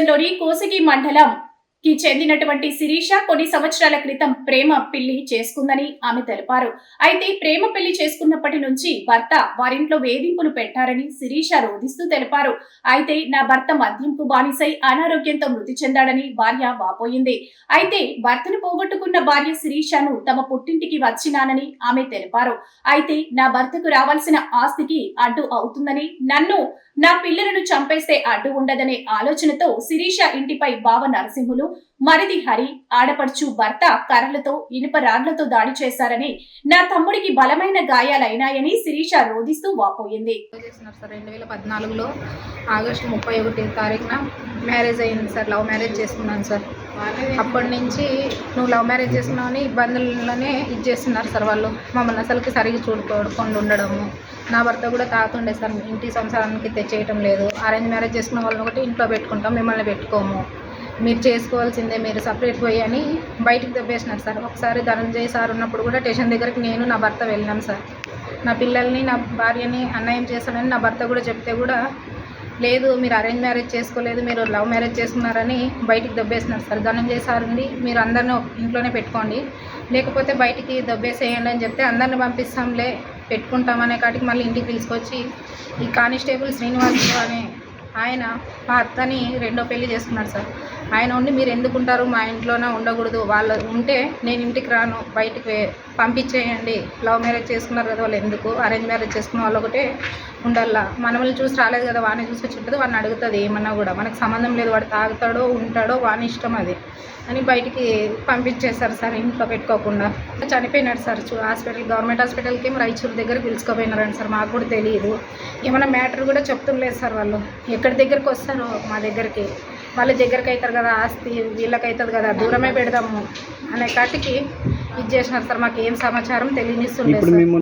డివిజన్లోని కోసిగి మండలం కి చెందినటువంటి శిరీష కొన్ని సంవత్సరాల క్రితం ప్రేమ పెళ్లి చేసుకుందని ఆమె తెలిపారు. అయితే ప్రేమ పెళ్లి చేసుకున్నప్పటి నుంచి భర్త వారింట్లో వేధింపులు పెట్టారని శిరీష రోధిస్తూ తెలిపారు. అయితే నా భర్త మద్యంకు బానిసై అనారోగ్యంతో మృతి చెందాడని భార్య వాపోయింది. అయితే భర్తను పోగొట్టుకున్న భార్య శిరీషను తమ పుట్టింటికి వచ్చినానని ఆమె తెలిపారు. అయితే నా భర్తకు రావాల్సిన ఆస్తికి అడ్డు అవుతుందని, నన్ను నా పిల్లలను చంపేస్తే అడ్డు ఉండదనే ఆలోచనతో శిరీష ఇంటిపై బావ నరసింహులు, మరిది హరి, ఆడపడుచు భర్త కర్రలతో ఇనుప రాడ్లతో దాడి చేశారని, నా తమ్ముడికి బలమైన గాయాలైనాయని శిరీష రోధిస్తూ వాపోయింది. 2014లో ఆగస్టు 31 తారీఖున మ్యారేజ్ అయింది సార్. లవ్ మ్యారేజ్ చేసుకున్నాను సార్. అప్పటి నుంచి నువ్వు లవ్ మ్యారేజ్ చేసుకున్నావని ఇబ్బందుల్లోనే చేస్తున్నారు సార్ వాళ్ళు. మమ్మల్ని అసలుకి సరిగ్గా చూడుకోకుండా ఉండడము. నా భర్త కూడా తాగుతుండే సార్. ఇంటి సంసారానికి తెచ్చేయటం లేదు. అరేంజ్ మ్యారేజ్ చేసుకున్న వాళ్ళని ఒకటి ఇంట్లో పెట్టుకుంటాం, మిమ్మల్ని పెట్టుకోము, మీరు చేసుకోవాల్సిందే, మీరు సపరేట్ పోయి అని బయటికి దెబ్బేసినారు సార్. ఒకసారి ధనంజయ్ సార్ ఉన్నప్పుడు కూడా స్టేషన్ దగ్గరికి నేను నా భర్త వెళ్ళినాం సార్. నా పిల్లల్ని నా భార్యని అన్యాయం చేస్తానని నా భర్త కూడా చెప్తే కూడా లేదు, మీరు అరేంజ్ మ్యారేజ్ చేసుకోలేదు, మీరు లవ్ మ్యారేజ్ చేసుకున్నారని బయటికి దెబ్బేసినారు సార్. ధనంజయ్ సార్ ఉంది, మీరు అందరినీ ఇంట్లోనే పెట్టుకోండి, లేకపోతే బయటికి దెబ్బేసేయండి అని చెప్తే అందరిని పంపిస్తాంలే, పెట్టుకుంటామనే కాటికి మళ్ళీ ఇంటికి తీసుకొచ్చి ఈ కానిస్టేబుల్ శ్రీనివాస్ అనే ఆయన మా అత్తని రెండో పెళ్లి చేసుకున్నాడు సార్. ఆయన ఉండి మీరు ఎందుకుంటారు, మా ఇంట్లోనే ఉండకూడదు, వాళ్ళు ఉంటే నేను ఇంటికి రాను, బయటికి పంపించేయండి, లవ్ మ్యారేజ్ చేసుకున్నారు కదా వాళ్ళు ఎందుకు, అరేంజ్ మ్యారేజ్ చేసుకున్న వాళ్ళు ఒకటే ఉండాలా, మనల్ని చూసి రాలేదు కదా, వాడిని చూసి వచ్చి ఉంటుంది, వాడిని అడుగుతుంది ఏమన్నా కూడా, మనకు సంబంధం లేదు, వాడు తాగుతాడో ఉంటాడో వాని ఇష్టం అది అని బయటికి పంపించేస్తారు సార్. ఇంట్లో పెట్టుకోకుండా చనిపోయినాడు సార్. హాస్పిటల్, గవర్నమెంట్ హాస్పిటల్కి రాయచూరు దగ్గర పిలుచుకోపోయినారండి సార్. మాకు కూడా తెలియదు, ఏమైనా మ్యాటర్ కూడా చెప్తుండలేదు సార్. వాళ్ళు ఎక్కడి దగ్గరికి వస్తారు మా దగ్గరికి, వాళ్ళ దగ్గరికి అవుతారు కదా, ఆస్తి వీళ్ళకి అవుతుంది కదా, దూరమే పెడదాము అనే కాటికి ఇది చేసినారు సార్. మాకు ఏం సమాచారం తెలియనిస్తుండలేదు సార్.